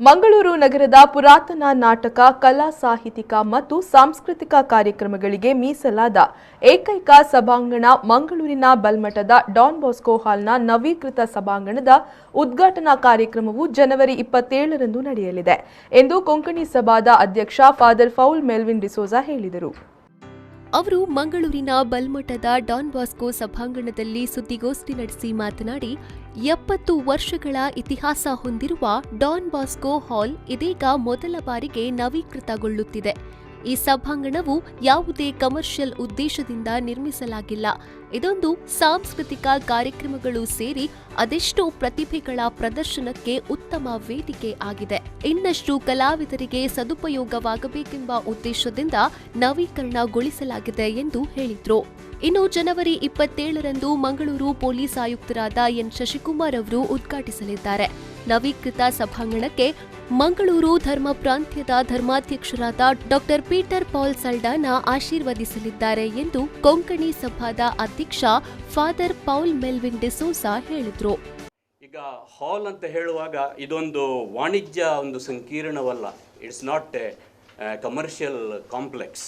ಮಂಗಳೂರು ನಗರದ ಪುರಾತನ ನಾಟಕ, ಕಲಾ ಸಾಹಿತ್ಯಿಕ ಮತ್ತು ಸಾಂಸ್ಕೃತಿಕ ಕಾರ್ಯಕ್ರಮಗಳಿಗೆ ಮೀಸಲಾದ ಏಕೈಕ ಸಭಾಂಗಣ ಮಂಗಳೂರಿನ ಬಲ್ಮಠದ ಡಾನ್ ಬಾಸ್ಕೋ ಹಾಲ್ನ ನವೀಕೃತ ಸಭಾಂಗಣದ ಉದ್ಘಾಟನಾ ಕಾರ್ಯಕ್ರಮವು ಜನವರಿ 27ರಂದು ನಡೆಯಲಿದೆ ಎಂದು ಕೊಂಕಣಿ ಸಭಾದ ಅಧ್ಯಕ್ಷ ಫಾದರ್ ಪೌಲ್ ಮೆಲ್ವಿನ್ ಡಿಸೋಜಾ ಹೇಳಿದರು. ಅವರು ಮಂಗಳೂರಿನ ಬಲ್ಮಠದ ಡಾನ್ ಬಾಸ್ಕೋ ಸಭಾಂಗಣದಲ್ಲಿ ಸುದ್ದಿಗೋಷ್ಠಿ ನಡೆಸಿ ಮಾತನಾಡಿ, 70 ವರ್ಷಗಳ ಇತಿಹಾಸ ಹೊಂದಿರುವ ಡಾನ್ ಬಾಸ್ಕೋ ಹಾಲ್ ಇದೀಗ ಮೊದಲ ಬಾರಿಗೆ ನವೀಕೃತಗೊಳ್ಳುತ್ತಿದೆ. ಈ ಸಭಾಂಗಣವು ಯಾವುದೇ ಕಮರ್ಷಿಯಲ್ ಉದ್ದೇಶದಿಂದ ನಿರ್ಮಿಸಲಾಗಿಲ್ಲ. ಇದೊಂದು ಸಾಂಸ್ಕೃತಿಕ ಕಾರ್ಯಕ್ರಮಗಳು ಸೇರಿ ಅದೆಷ್ಟೋ ಪ್ರತಿಭೆಗಳ ಪ್ರದರ್ಶನಕ್ಕೆ ಉತ್ತಮ ವೇದಿಕೆ ಆಗಿದೆ. ಇನ್ನಷ್ಟು ಕಲಾವಿದರಿಗೆ ಸದುಪಯೋಗವಾಗಬೇಕೆಂಬ ಉದ್ದೇಶದಿಂದ ನವೀಕರಣಗೊಳಿಸಲಾಗಿದೆ ಎಂದು ಹೇಳಿದರು. ಇನ್ನು ಜನವರಿ 27ರಂದು ಮಂಗಳೂರು ಪೊಲೀಸ್ ಆಯುಕ್ತರಾದ ಎನ್ ಶಶಿಕುಮಾರ್ ಅವರು ಉದ್ಘಾಟಿಸಲಿದ್ದಾರೆ. ನವೀಕೃತ ಸಭಾಂಗಣಕ್ಕೆ ಮಂಗಳೂರು ಧರ್ಮ ಪ್ರಾಂತ್ಯದ ಧರ್ಮಾಧ್ಯಕ್ಷರಾದ ಡಾ ಪೀಟರ್ ಪಾಲ್ ಸಲ್ಡಾನ ಆಶೀರ್ವದಿಸಲಿದ್ದಾರೆ ಎಂದು ಕೊಂಕಣಿ ಸಭಾದ ಅಧ್ಯಕ್ಷ ಫಾದರ್ ಪೌಲ್ ಮೆಲ್ವಿನ್ ಡಿಸೋಜಾ ಹೇಳಿದರು. ಈಗ ಹಾಲ್ ಅಂತ ಹೇಳುವಾಗ ಇದೊಂದು ವಾಣಿಜ್ಯ ಒಂದು ಸಂಕೀರ್ಣವಲ್ಲ. It's not a commercial complex.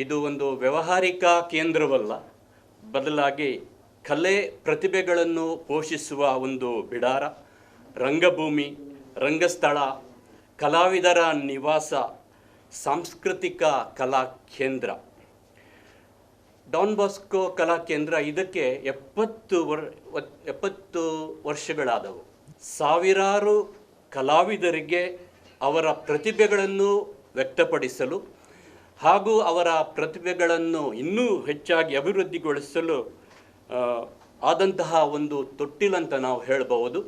ಇದು ಒಂದು ವ್ಯಾವಹಾರಿಕ ಕೇಂದ್ರವಲ್ಲ, ಬದಲಾಗಿ ಕಲೆ ಪ್ರತಿಭೆಗಳನ್ನು ಪೋಷಿಸುವ ಒಂದು ಬಿಡಾರ, ರಂಗಭೂಮಿ, ರಂಗಸ್ಥಳ, ಕಲಾವಿದರ ನಿವಾಸ, ಸಾಂಸ್ಕೃತಿಕ ಕಲಾ ಕೇಂದ್ರ. ಡಾನ್ ಬಾಸ್ಕೋ ಕಲಾ ಕೇಂದ್ರ ಇದಕ್ಕೆ 70 ವರ್ಷಗಳಾದವು. ಸಾವಿರಾರು ಕಲಾವಿದರಿಗೆ ಅವರ ಪ್ರತಿಭೆಗಳನ್ನು ವ್ಯಕ್ತಪಡಿಸಲು ಹಾಗೂ ಅವರ ಪ್ರತಿಭೆಗಳನ್ನು ಇನ್ನೂ ಹೆಚ್ಚಾಗಿ ಅಭಿವೃದ್ಧಿಗೊಳಿಸಲು ಆದಂತಹ ಒಂದು ತೊಟ್ಟಿಲಂತ ನಾವು ಹೇಳಬಹುದು.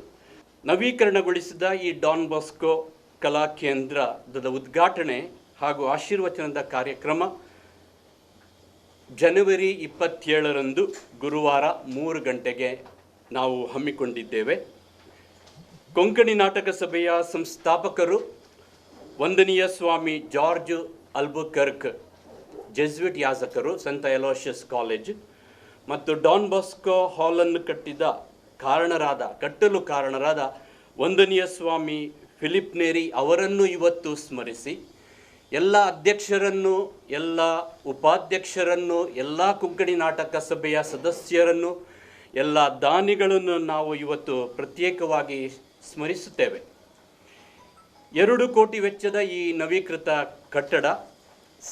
ನವೀಕರಣಗೊಳಿಸಿದ ಈ ಡಾನ್ ಬಾಸ್ಕೋ ಕಲಾ ಕೇಂದ್ರದ ಉದ್ಘಾಟನೆ ಹಾಗೂ ಆಶೀರ್ವಚನದ ಕಾರ್ಯಕ್ರಮ ಜನವರಿ 27ರಂದು ಗುರುವಾರ 3 ಗಂಟೆಗೆ ನಾವು ಹಮ್ಮಿಕೊಂಡಿದ್ದೇವೆ. ಕೊಂಕಣಿ ನಾಟಕ ಸಭೆಯ ಸಂಸ್ಥಾಪಕರು ವಂದನೀಯ ಸ್ವಾಮಿ ಜಾರ್ಜ್ ಅಲ್ಬುಕರ್ಕ್, ಜೆಸ್ವಿಟ್ ಯಾಜಕರು, ಸಂತ ಎಲೋಷಿಯಸ್ ಕಾಲೇಜ್ ಮತ್ತು ಡಾನ್ ಬಾಸ್ಕೋ ಹಾಲನ್ನು ಕಟ್ಟಲು ಕಾರಣರಾದ ವಂದನೀಯ ಸ್ವಾಮಿ ಫಿಲಿಪ್ ನೇರಿ ಅವರನ್ನು ಇವತ್ತು ಸ್ಮರಿಸಿ, ಎಲ್ಲ ಅಧ್ಯಕ್ಷರನ್ನು, ಎಲ್ಲ ಉಪಾಧ್ಯಕ್ಷರನ್ನು, ಎಲ್ಲ ಕೊಂಕಣಿ ನಾಟಕ ಸಭೆಯ ಸದಸ್ಯರನ್ನು, ಎಲ್ಲ ದಾನಿಗಳನ್ನು ನಾವು ಇವತ್ತು ಪ್ರತ್ಯೇಕವಾಗಿ ಸ್ಮರಿಸುತ್ತೇವೆ. 2 ಕೋಟಿ ವೆಚ್ಚದ ಈ ನವೀಕೃತ ಕಟ್ಟಡ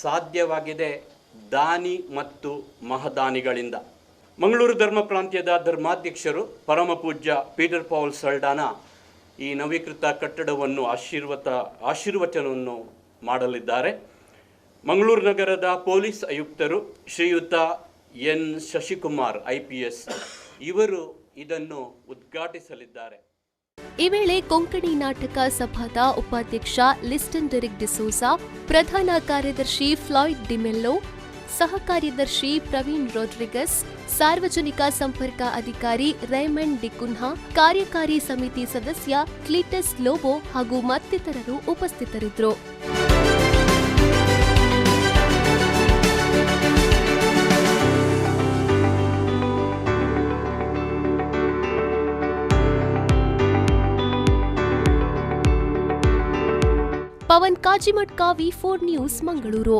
ಸಾಧ್ಯವಾಗಿದೆ ದಾನಿ ಮತ್ತು ಮಹದಾನಿಗಳಿಂದ. ಮಂಗಳೂರು ಧರ್ಮ ಪ್ರಾಂತ್ಯದ ಧರ್ಮಾಧ್ಯಕ್ಷರು ಪರಮ ಪೂಜ್ಯ ಪೀಟರ್ ಪಾಲ್ ಸಲ್ಡಾನ ಈ ನವೀಕೃತ ಕಟ್ಟಡವನ್ನು ಆಶೀರ್ವಚನವನ್ನು ಮಾಡಲಿದ್ದಾರೆ. ಮಂಗಳೂರು ನಗರದ ಪೊಲೀಸ್ ಆಯುಕ್ತರು ಶ್ರೀಯುತ ಎನ್ ಶಶಿಕುಮಾರ್ IPS ಇವರು ಇದನ್ನು ಉದ್ಘಾಟಿಸಲಿದ್ದಾರೆ. ಈ ವೇಳೆ ಕೊಂಕಣಿ ನಾಟಕ ಸಭಾದ ಉಪಾಧ್ಯಕ್ಷ ಲಿಸ್ಟನ್ ಡೆರಿಕ್ ಡಿಸೋಜಾ, ಪ್ರಧಾನ ಕಾರ್ಯದರ್ಶಿ ಫ್ಲಾಯ್ಡ್ ಡಿಮೆಲ್ಲೋ, ಸಹ ಕಾರ್ಯದರ್ಶಿ ಪ್ರವೀಣ್ ರೋಡ್ರಿಗಸ್, ಸಾರ್ವಜನಿಕ ಸಂಪರ್ಕ ಅಧಿಕಾರಿ ರೇಮಂಡ್ ಡಿಕುನ್ಹಾ, ಕಾರ್ಯಕಾರಿ ಸಮಿತಿ ಸದಸ್ಯ ಕ್ಲೀಟಸ್ ಲೋಬೋ ಹಾಗೂ ಮತ್ತಿತರರು ಉಪಸ್ಥಿತರಿದ್ದರು. Pavan Kajimath, V4 news, Mangaluru.